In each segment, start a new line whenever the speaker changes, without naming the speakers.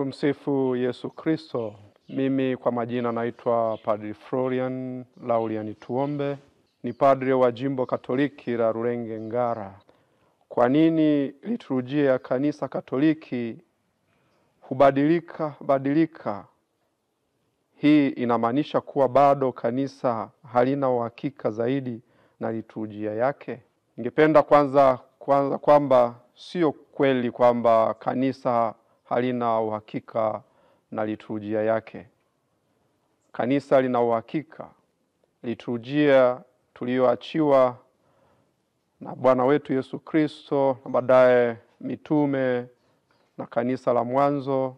Tumsifu Yesu Kristo. Mimi kwa majina naitwa Padri Florian Laulian Tuombe. Ni padri wa Jimbo Katoliki la Rulenge Ngara. Kwa nini liturujia ya Kanisa Katoliki hubadilika? Hii inamaanisha kuwa bado kanisa halina uhakika zaidi na liturujia yake. Ningependa kwanza kwamba sio kweli kwamba kanisa halina uhakika na liturujia yake. Kanisa lina uhakika. Liturujia tulioachiwa na Bwana wetu Yesu Kristo na baadaye mitume na kanisa la mwanzo,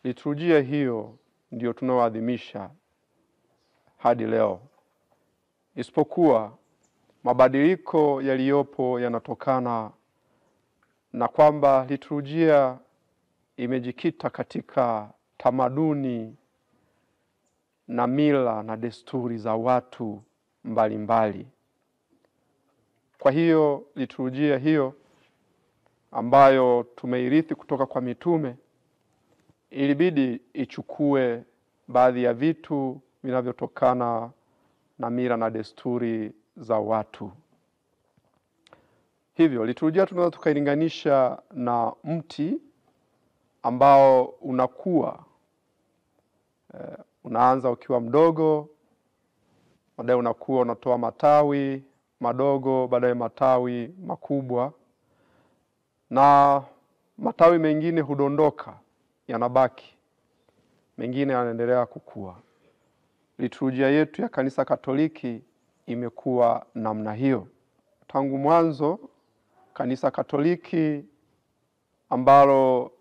liturujia hiyo ndio tunaoadhimisha hadi leo. Isipokuwa mabadiliko yaliyopo yanatokana na kwamba liturujia imejikita katika tamaduni na mila na desturi za watu mbalimbali. Kwa hiyo liturujia hiyo ambayo tumeirithi kutoka kwa mitume ilibidi ichukue baadhi ya vitu vinavyotokana na mila na desturi za watu. Hivyo liturujia tunaweza tukailinganisha na mti ambao unakuwa. Unaanza ukiwa mdogo, baadaye unakuwa unatoa matawi madogo, baadaye matawi makubwa, na matawi mengine hudondoka, yanabaki, mengine yanaendelea kukua. Liturujia yetu ya Kanisa Katoliki imekuwa namna hiyo. Tangu mwanzo Kanisa Katoliki ambalo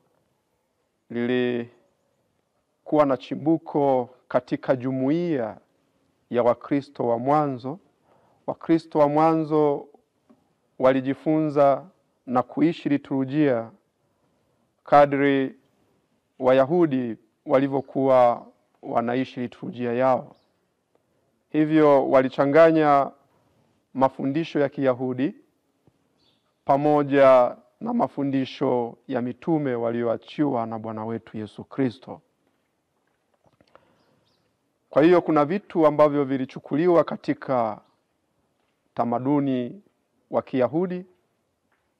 lilikuwa na chimbuko katika jumuiya ya Wakristo wa mwanzo. Wakristo wa mwanzo walijifunza na kuishi liturujia kadri Wayahudi walivyokuwa wanaishi liturujia yao. Hivyo walichanganya mafundisho ya Kiyahudi pamoja na mafundisho ya mitume walioachiwa na Bwana wetu Yesu Kristo. Kwa hiyo kuna vitu ambavyo vilichukuliwa katika tamaduni wa Kiyahudi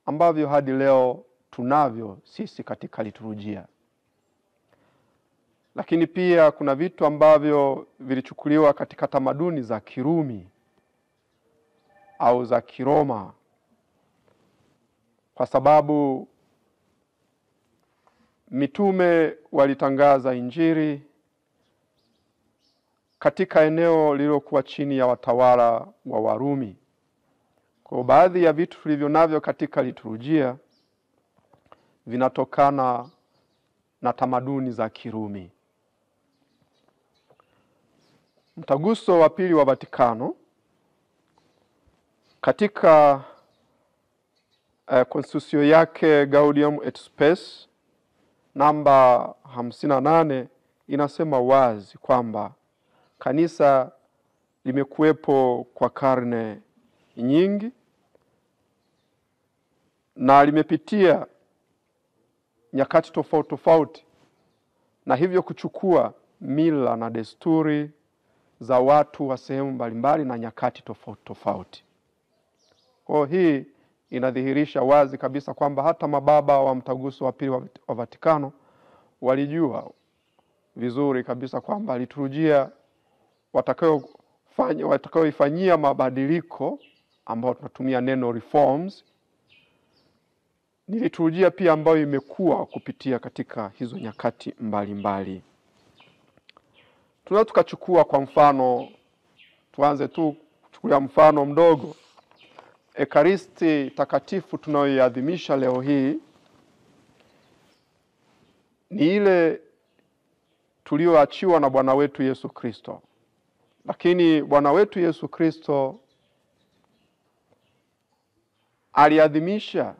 ambavyo hadi leo tunavyo sisi katika liturujia. Lakini pia kuna vitu ambavyo vilichukuliwa katika tamaduni za Kirumi au za Kiroma, kwa sababu mitume walitangaza Injili katika eneo lililokuwa chini ya watawala wa Warumi. Kwa baadhi ya vitu tulivyo navyo katika liturujia vinatokana na tamaduni za Kirumi. Mtaguso wa Pili wa Vatikano katika konstitusio yake Gaudium et Spes namba 58 inasema wazi kwamba kanisa limekuwepo kwa karne nyingi na limepitia nyakati tofauti, na hivyo kuchukua mila na desturi za watu wa sehemu mbalimbali na nyakati tofauti. Kwa hii inadhihirisha wazi kabisa kwamba hata mababa wa Mtaguso wa Pili wa Vatikano walijua vizuri kabisa kwamba liturujia watakayoifanyia mabadiliko, ambao tunatumia neno reforms, ni liturujia pia ambayo imekuwa kupitia katika hizo nyakati mbalimbali. Tunaweza tukachukua kwa mfano, tuanze tu kuchukulia mfano mdogo. Ekaristi takatifu tunayoiadhimisha leo hii ni ile tulioachiwa na Bwana wetu Yesu Kristo. Lakini Bwana wetu Yesu Kristo aliadhimisha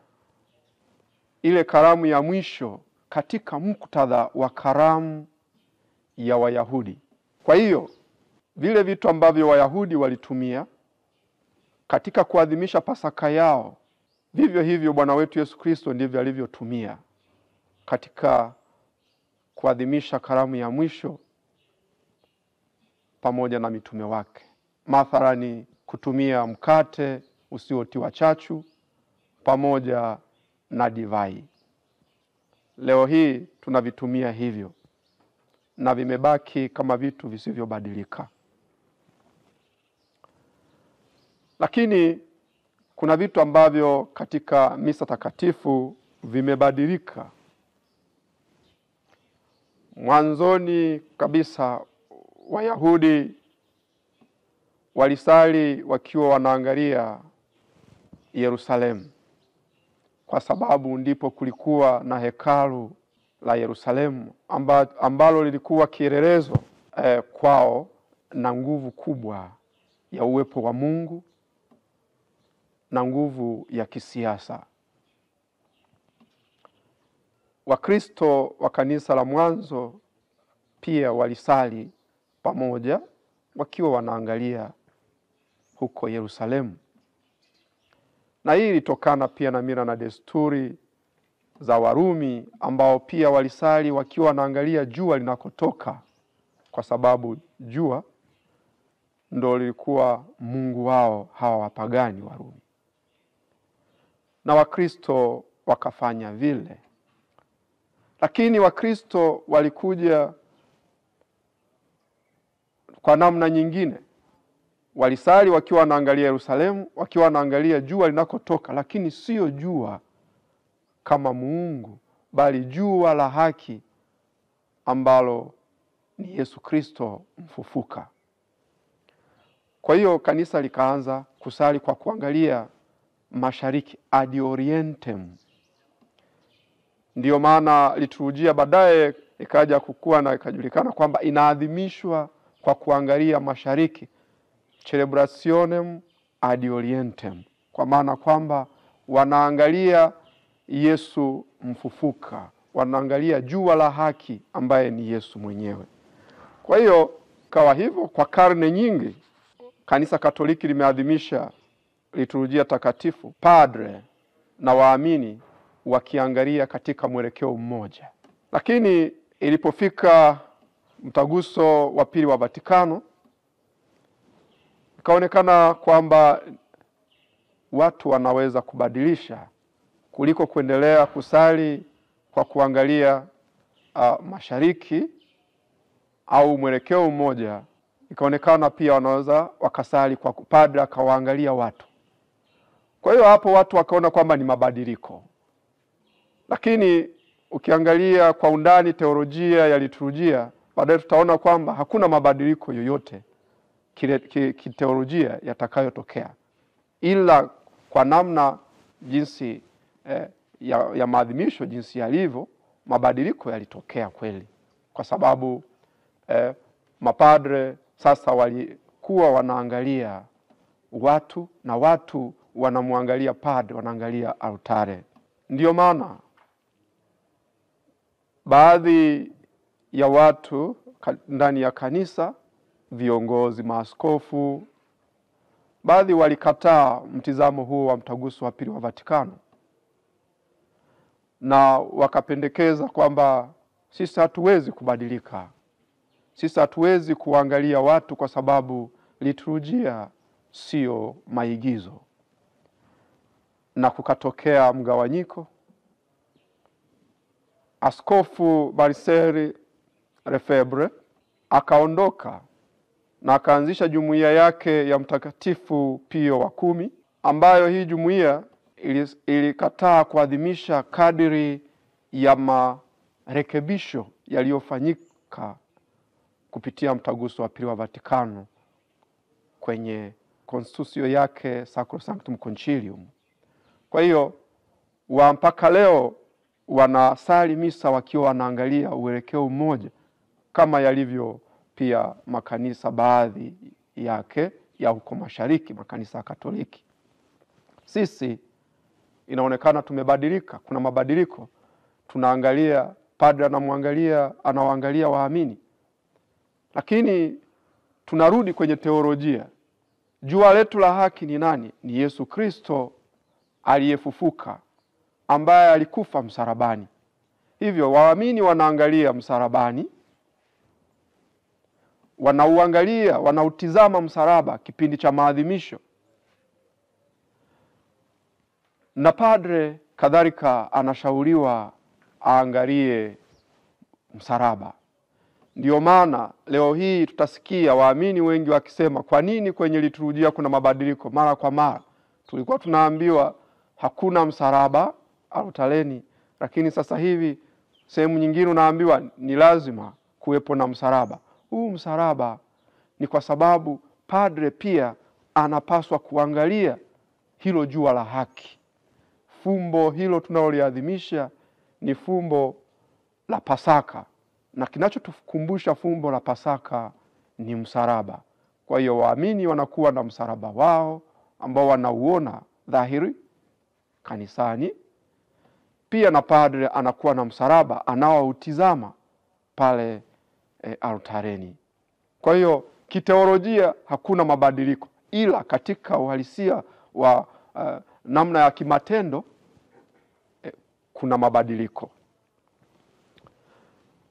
ile karamu ya mwisho katika muktadha wa karamu ya Wayahudi. Kwa hiyo vile vitu ambavyo Wayahudi walitumia katika kuadhimisha Pasaka yao, vivyo hivyo Bwana wetu Yesu Kristo ndivyo alivyotumia katika kuadhimisha karamu ya mwisho pamoja na mitume wake. Mathalani kutumia mkate usiotiwa chachu pamoja na divai. Leo hii tunavitumia hivyo na vimebaki kama vitu visivyobadilika. Lakini kuna vitu ambavyo katika misa takatifu vimebadilika. Mwanzoni kabisa Wayahudi walisali wakiwa wanaangalia Yerusalemu, kwa sababu ndipo kulikuwa na hekalu la Yerusalemu ambalo lilikuwa kielelezo kwao na nguvu kubwa ya uwepo wa Mungu na nguvu ya kisiasa. Wakristo wa kanisa la mwanzo pia walisali pamoja wakiwa wanaangalia huko Yerusalemu. Na hii ilitokana pia na mila na desturi za Warumi ambao pia walisali wakiwa wanaangalia jua linakotoka, kwa sababu jua ndo lilikuwa mungu wao hawa wapagani Warumi. Na Wakristo wakafanya vile. Lakini Wakristo walikuja kwa namna nyingine. Walisali wakiwa wanaangalia Yerusalemu, wakiwa wanaangalia jua linakotoka, lakini sio jua kama Mungu, bali jua la haki ambalo ni Yesu Kristo mfufuka. Kwa hiyo kanisa likaanza kusali kwa kuangalia mashariki, ad orientem. Ndiyo maana liturujia baadaye ikaja kukua na ikajulikana kwamba inaadhimishwa kwa kuangalia mashariki, celebrationem ad orientem, kwa maana kwamba wanaangalia Yesu mfufuka, wanaangalia jua la haki ambaye ni Yesu mwenyewe. Kwa hiyo kawa hivyo kwa karne nyingi kanisa Katoliki limeadhimisha liturujia takatifu, padre na waamini wakiangalia katika mwelekeo mmoja. Lakini ilipofika mtaguso wa pili wa Vatikano, ikaonekana kwamba watu wanaweza kubadilisha kuliko kuendelea kusali kwa kuangalia mashariki au mwelekeo mmoja. Ikaonekana pia wanaweza wakasali kwa padre akawaangalia watu. Kwa hiyo hapo watu wakaona kwamba ni mabadiliko. Lakini ukiangalia kwa undani teolojia ya liturujia, baadaye tutaona kwamba hakuna mabadiliko yoyote kiteolojia yatakayotokea, ila kwa namna jinsi ya maadhimisho jinsi yalivyo, mabadiliko yalitokea kweli, kwa sababu mapadre sasa walikuwa wanaangalia watu na watu wanamwangalia padre, wanaangalia altare. Ndiyo maana baadhi ya watu ndani ya kanisa, viongozi, maaskofu, baadhi walikataa mtizamo huo wa mtaguso wa pili wa Vatikano, na wakapendekeza kwamba sisi hatuwezi kubadilika, sisi hatuwezi kuangalia watu kwa sababu liturujia sio maigizo. Na kukatokea mgawanyiko. Askofu Marcel Lefebvre akaondoka na akaanzisha jumuiya yake ya Mtakatifu Pio wa 10, ambayo hii jumuiya ilikataa kuadhimisha kadiri ya marekebisho yaliyofanyika kupitia mtaguso wa pili wa Vatikano kwenye konstitusio yake Sacrosanctum Concilium. Kwa hiyo mpaka leo wanasali misa wakiwa wanaangalia uelekeo mmoja, kama yalivyo pia makanisa baadhi yake ya huko mashariki, makanisa ya Katoliki. Sisi inaonekana tumebadilika, kuna mabadiliko. Tunaangalia padre anawaangalia waamini. Lakini tunarudi kwenye teolojia. Jua letu la haki ni nani? Ni Yesu Kristo aliyefufuka, ambaye alikufa msalabani. Hivyo waamini wanaangalia msalabani, wanauangalia, wanautizama msalaba kipindi cha maadhimisho, na padre kadhalika anashauriwa aangalie msalaba. Ndio maana leo hii tutasikia waamini wengi wakisema, kwa nini kwenye liturujia kuna mabadiliko mara kwa mara? Tulikuwa tunaambiwa hakuna msalaba altareni, lakini sasa hivi sehemu nyingine unaambiwa ni lazima kuwepo na msalaba. Huu msalaba ni kwa sababu padre pia anapaswa kuangalia hilo jua la haki. Fumbo hilo tunaloliadhimisha ni fumbo la Pasaka, na kinachotukumbusha fumbo la Pasaka ni msalaba. Kwa hiyo waamini wanakuwa na msalaba wao ambao wanauona dhahiri kanisani, pia na padre anakuwa na msalaba anaoutizama pale altareni. Kwa hiyo kiteolojia hakuna mabadiliko, ila katika uhalisia wa namna ya kimatendo kuna mabadiliko.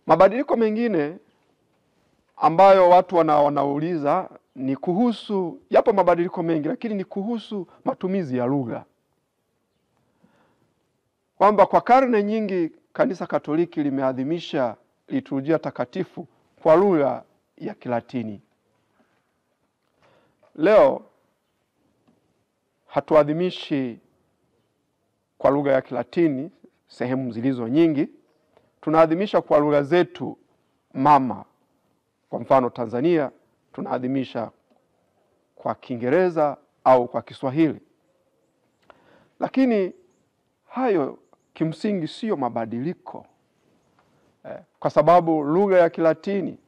Mabadiliko mengine ambayo watu wanauliza ni kuhusu, yapo mabadiliko mengi, lakini ni kuhusu matumizi ya lugha. Kwamba kwa karne nyingi Kanisa Katoliki limeadhimisha liturujia takatifu kwa lugha ya Kilatini. Leo hatuadhimishi kwa lugha ya Kilatini sehemu zilizo nyingi, tunaadhimisha kwa lugha zetu mama. Kwa mfano Tanzania tunaadhimisha kwa Kiingereza au kwa Kiswahili. Lakini hayo kimsingi sio mabadiliko, kwa sababu lugha ya Kilatini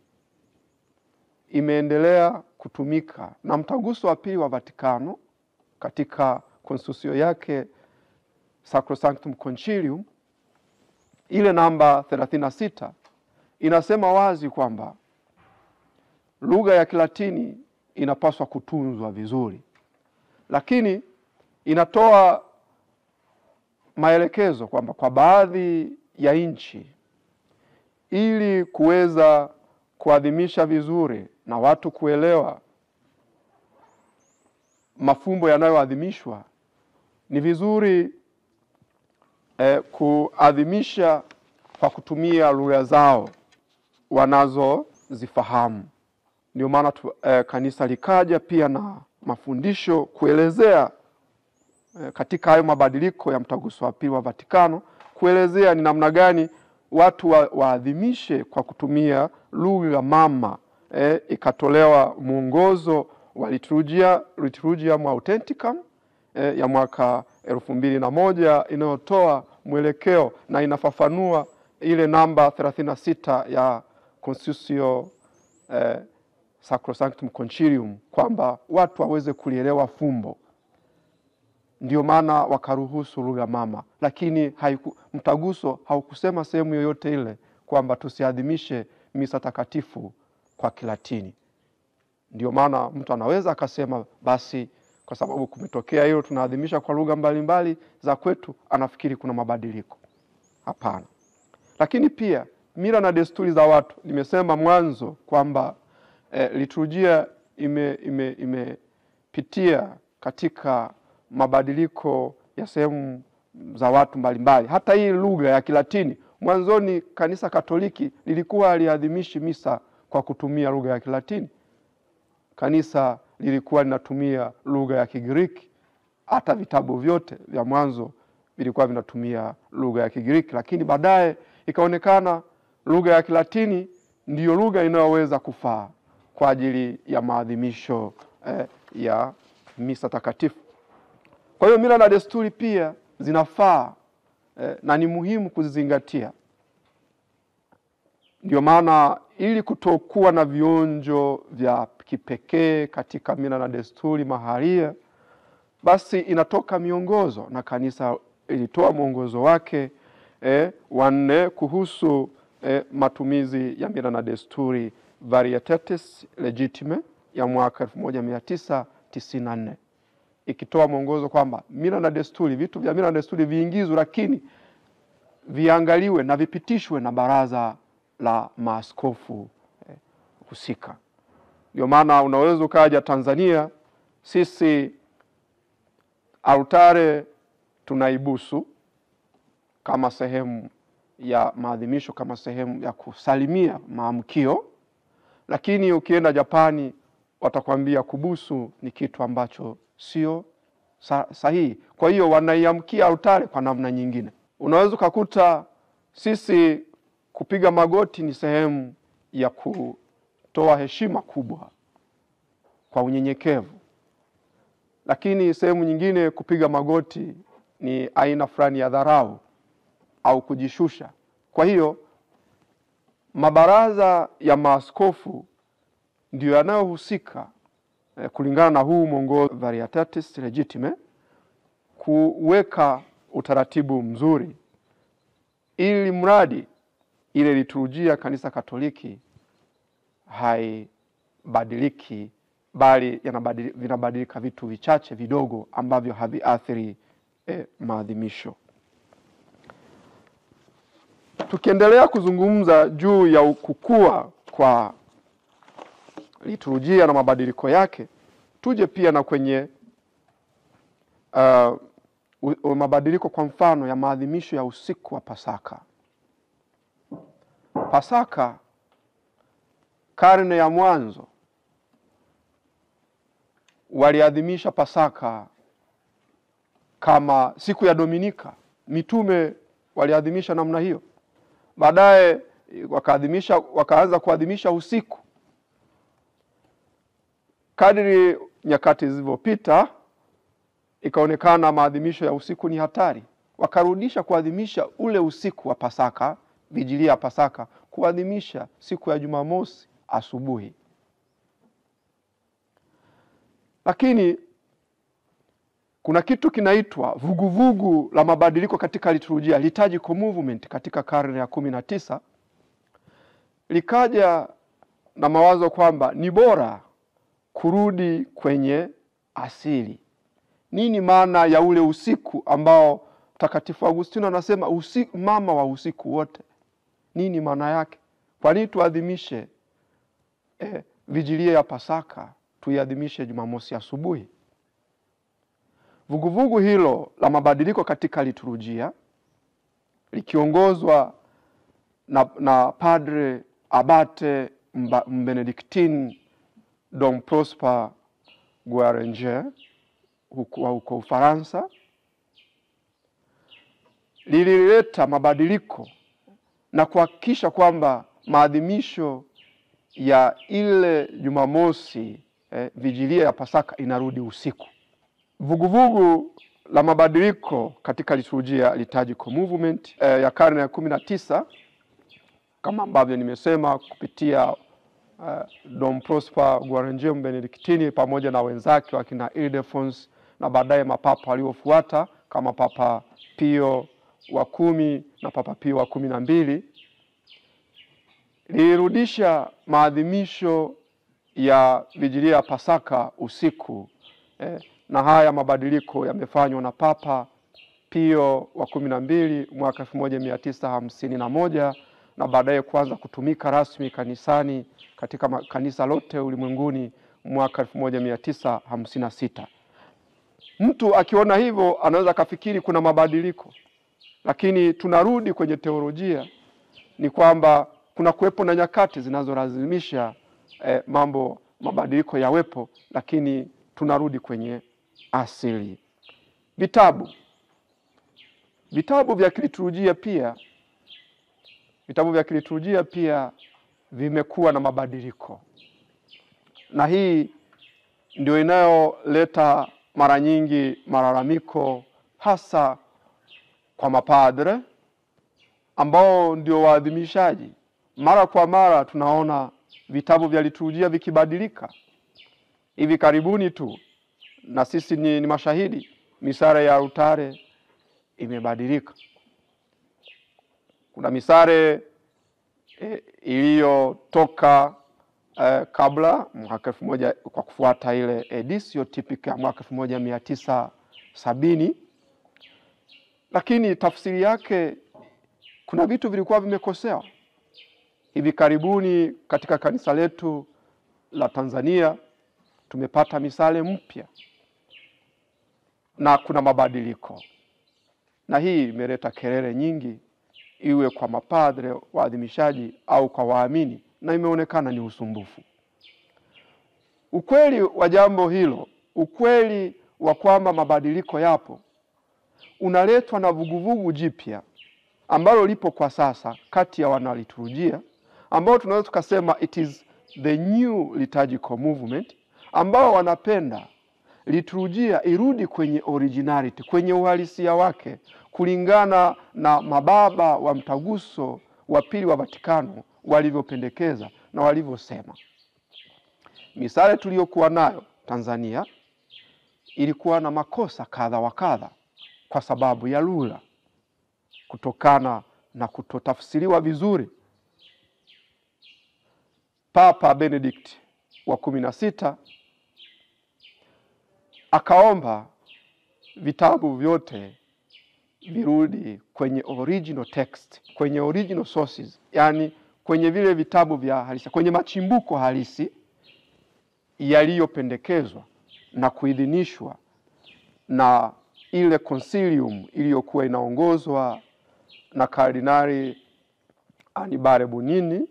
imeendelea kutumika na Mtaguso wa Pili wa Vatikano katika konstitusio yake Sacrosanctum Concilium ile namba 36 inasema wazi kwamba lugha ya Kilatini inapaswa kutunzwa vizuri, lakini inatoa maelekezo kwamba kwa baadhi ya nchi, ili kuweza kuadhimisha vizuri na watu kuelewa mafumbo yanayoadhimishwa, ni vizuri kuadhimisha kwa kutumia lugha zao wanazozifahamu. Ndio maana kanisa likaja pia na mafundisho kuelezea katika hayo mabadiliko ya Mtaguso wa Pili wa Vatikano, kuelezea ni namna gani watu waadhimishe kwa kutumia lugha mama. Ikatolewa mwongozo wa Liturgiam Authenticam ya mwaka 2001 inayotoa mwelekeo na inafafanua ile namba 36 ya Constitutio Sacrosanctum Concilium kwamba watu waweze kulielewa fumbo. Ndio maana wakaruhusu lugha mama, lakini mtaguso haukusema sehemu yoyote ile kwamba tusiadhimishe misa takatifu kwa Kilatini. Ndio maana mtu anaweza akasema basi kwa sababu kumetokea hilo tunaadhimisha kwa lugha mbalimbali za kwetu, anafikiri kuna mabadiliko. Hapana. Lakini pia mila na desturi za watu, nimesema mwanzo kwamba liturujia imepitia katika mabadiliko ya sehemu za watu mbalimbali. Hata hii lugha ya Kilatini, mwanzoni Kanisa Katoliki lilikuwa aliadhimishi misa kwa kutumia lugha ya Kilatini. Kanisa lilikuwa linatumia lugha ya Kigiriki. Hata vitabu vyote vya mwanzo vilikuwa vinatumia lugha ya Kigiriki, lakini baadaye ikaonekana lugha ya Kilatini ndiyo lugha inayoweza kufaa kwa ajili ya maadhimisho ya misa takatifu. Kwa hiyo mila na desturi pia zinafaa na ni muhimu kuzizingatia. Ndio maana ili kutokuwa na vionjo vya kipekee katika mila na desturi mahalia, basi inatoka miongozo, na kanisa ilitoa mwongozo wake wanne kuhusu matumizi ya mila na desturi, Varietatis Legitime ya mwaka 1994, ikitoa mwongozo kwamba mila na desturi, vitu vya mila na desturi viingizwe, lakini viangaliwe na vipitishwe na baraza la maaskofu husika. Ndio maana unaweza ukaja Tanzania, sisi altare tunaibusu kama sehemu ya maadhimisho, kama sehemu ya kusalimia maamkio, lakini ukienda Japani watakwambia kubusu ni kitu ambacho sio sahihi. Kwa hiyo wanaiamkia altare kwa namna nyingine. Unaweza kukuta sisi kupiga magoti ni sehemu ya kutoa heshima kubwa kwa unyenyekevu, lakini sehemu nyingine kupiga magoti ni aina fulani ya dharau au kujishusha. Kwa hiyo mabaraza ya maaskofu ndio yanayohusika kulingana na huu mwongozo Varietatis Legitime kuweka utaratibu mzuri, ili mradi ile liturujia Kanisa Katoliki haibadiliki, bali vinabadilika vitu vichache vidogo ambavyo haviathiri maadhimisho. Tukiendelea kuzungumza juu ya kukua kwa liturujia na mabadiliko yake, tuje pia na kwenye mabadiliko kwa mfano ya maadhimisho ya usiku wa Pasaka. Pasaka karne ya mwanzo waliadhimisha Pasaka kama siku ya Dominika. Mitume waliadhimisha namna hiyo. Baadaye wakaanza kuadhimisha usiku. Kadiri nyakati zilizopita, ikaonekana maadhimisho ya usiku ni hatari. Wakarudisha kuadhimisha ule usiku wa Pasaka, vigilia ya Pasaka, kuadhimisha siku ya Jumamosi asubuhi. Lakini kuna kitu kinaitwa vuguvugu la mabadiliko katika liturujia, liturgical movement, katika karne ya 19. Likaja na mawazo kwamba ni bora kurudi kwenye asili. Nini maana ya ule usiku ambao Mtakatifu Agustino anasema usiku, mama wa usiku wote? Nini maana yake? Kwa nini tuadhimishe vigilia ya Pasaka, tuiadhimishe Jumamosi asubuhi? Vuguvugu hilo la mabadiliko katika liturujia likiongozwa na Padre Abate Benedictine Dom Prosper Guéranger huko Ufaransa, lilileta mabadiliko na kuhakikisha kwamba maadhimisho ya ile Jumamosi vigilia ya Pasaka inarudi usiku. Vuguvugu la mabadiliko katika liturujia, liturgical movement, ya karne ya 19, kama ambavyo nimesema, kupitia Dom Prosper Guéranger Benedictine pamoja na wenzake wakina Ildefonso na baadaye mapapa waliofuata kama Papa Pio wa 10 na Papa Pio wa 12, lilirudisha maadhimisho ya vigilia ya Pasaka usiku. Na haya mabadiliko yamefanywa na Papa Pio wa 12 mwaka 1951 na baadaye kuanza kutumika rasmi kanisani katika kanisa lote ulimwenguni mwaka 1956. Mtu akiona hivyo anaweza kafikiri kuna mabadiliko, lakini tunarudi kwenye teolojia, ni kwamba kuna kuwepo na nyakati zinazolazimisha mabadiliko yawepo, lakini tunarudi kwenye asili. Vitabu vya kiliturujia pia vimekuwa na mabadiliko, na hii ndio inayoleta mara nyingi malalamiko, hasa kwa mapadre ambao ndio waadhimishaji. Mara kwa mara tunaona vitabu vya liturujia vikibadilika. Hivi karibuni tu, na sisi ni mashahidi, misare ya altare imebadilika. Kuna misare iliyotoka kabla mwaka 1000 kwa kufuata ile edisio typica ya mwaka 1970, lakini tafsiri yake kuna vitu vilikuwa vimekosewa. Hivi karibuni katika kanisa letu la Tanzania tumepata misale mpya na kuna mabadiliko, na hii imeleta kelele nyingi, iwe kwa mapadre waadhimishaji au kwa waamini, na imeonekana ni usumbufu. Ukweli wa jambo hilo, ukweli wa kwamba mabadiliko yapo, unaletwa na vuguvugu jipya ambalo lipo kwa sasa kati ya wanaliturujia, ambao tunaweza tukasema it is the new liturgical movement, ambao wanapenda liturujia irudi kwenye originality, kwenye uhalisia wake, kulingana na mababa wa Mtaguso wa Pili wa Vatikano walivyopendekeza na walivyosema. Misale tuliyokuwa nayo Tanzania ilikuwa na makosa kadha wa kadha kwa sababu ya lugha, kutokana na kutotafsiriwa vizuri. Papa Benedict wa 16 akaomba vitabu vyote virudi kwenye original text, kwenye original sources, yani kwenye vile vitabu vya halisi, kwenye machimbuko halisi yaliyopendekezwa na kuidhinishwa na ile concilium iliyokuwa inaongozwa na Kardinali Annibale Bunyini,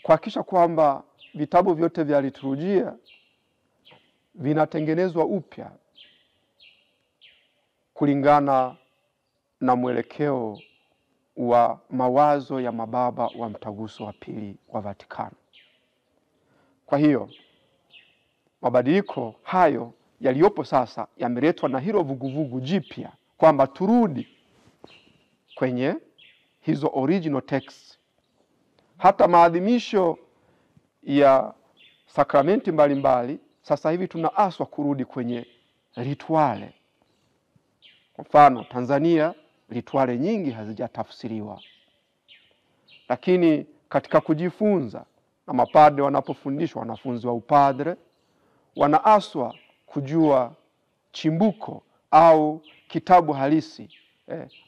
kuhakikisha kwamba vitabu vyote vya liturujia vinatengenezwa upya kulingana na mwelekeo wa mawazo ya mababa wa Mtaguso wa Pili wa Vatikano. Kwa hiyo mabadiliko hayo yaliyopo sasa yameletwa na hilo vuguvugu jipya, kwamba turudi kwenye hizo original texts. Hata maadhimisho ya sakramenti mbalimbali sasa hivi tunaaswa kurudi kwenye rituale. Kwa mfano Tanzania rituale nyingi hazijatafsiriwa, lakini katika kujifunza na mapadre wanapofundishwa, wanafunzi wa upadre wanaaswa kujua chimbuko au kitabu halisi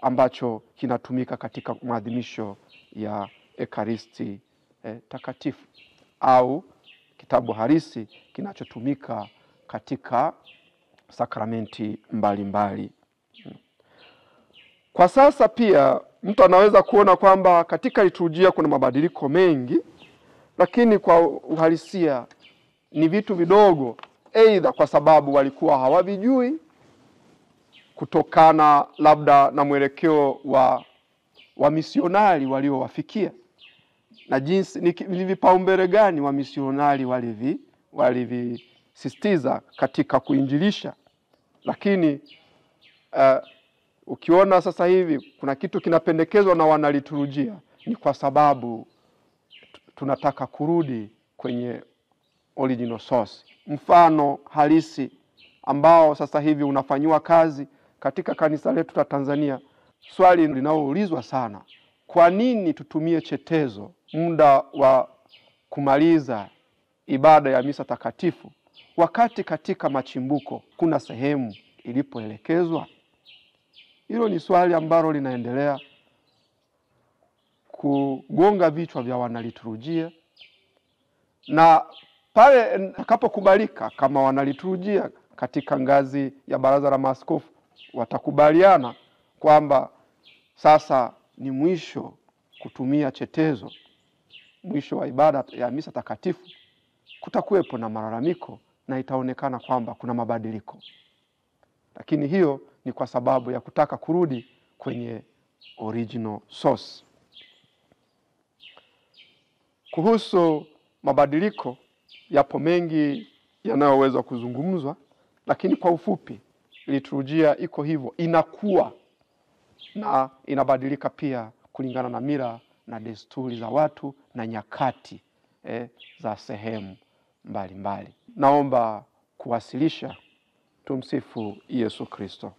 ambacho kinatumika katika maadhimisho ya Ekaristi takatifu, au kitabu halisi kinachotumika katika sakramenti mbalimbali. Kwa sasa pia mtu anaweza kuona kwamba katika liturujia kuna mabadiliko mengi, lakini kwa uhalisia ni vitu vidogo, aidha kwa sababu walikuwa hawavijui kutokana labda na mwelekeo wa misionari waliowafikia, na jinsi ni vipaumbele gani wa misionari walivisisitiza katika kuinjilisha. Lakini ukiona sasa hivi kuna kitu kinapendekezwa na wanaliturujia, ni kwa sababu tunataka kurudi kwenye original source. Mfano halisi ambao sasa hivi unafanywa kazi katika kanisa letu la Tanzania, swali linaloulizwa sana: kwa nini tutumie chetezo muda wa kumaliza ibada ya misa takatifu, wakati katika machimbuko kuna sehemu ilipoelekezwa? Hilo ni swali ambalo linaendelea kugonga vichwa vya wanaliturujia, na pale nitakapokubalika kama wanaliturujia katika ngazi ya Baraza la Maaskofu watakubaliana kwamba sasa ni mwisho kutumia chetezo, mwisho wa ibada ya misa takatifu, kutakuwepo na malalamiko na itaonekana kwamba kuna mabadiliko. Lakini hiyo ni kwa sababu ya kutaka kurudi kwenye original source. Kuhusu mabadiliko yapo mengi yanayoweza kuzungumzwa, lakini kwa ufupi liturujia iko hivyo, inakuwa na inabadilika pia kulingana na mila na desturi za watu na nyakati za sehemu mbalimbali. Naomba kuwasilisha. Tumsifu Yesu Kristo.